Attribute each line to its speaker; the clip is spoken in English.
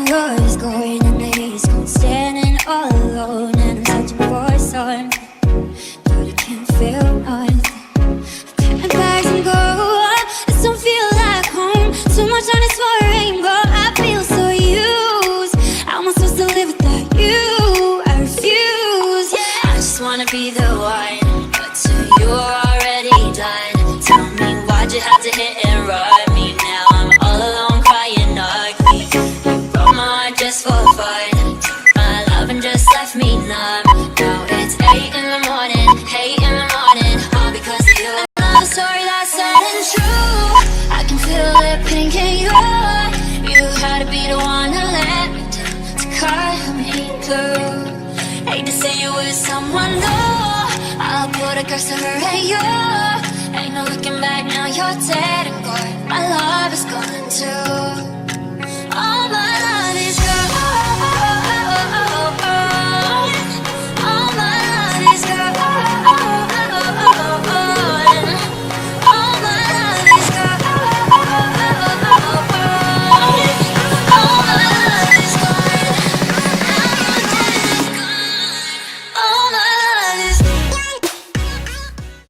Speaker 1: yours, going in the haze, gone standing all alone, and I'm searching for a sign, but I can't feel nothing. Packing bags and go, this don't feel like home. Too much on this for a rainbow. I feel so used. How am I supposed to live without you? I refuse. I just wanna be the one, but to you already done. Tell me why'd you have to hit and run me now? I'm all alone crying ugly. You broke my heart just for fun. My love and just left me numb. Now it's 8 in the morning, 8 in the morning, all because of you. Another story that's sad and true. I can feel it pink in your eye. You had to be the one to let me down, to cut me through. Hate to say you with someone new. I'll put a curse to her and you. Ain't no looking back now, you're dead and gone. My love is gone too.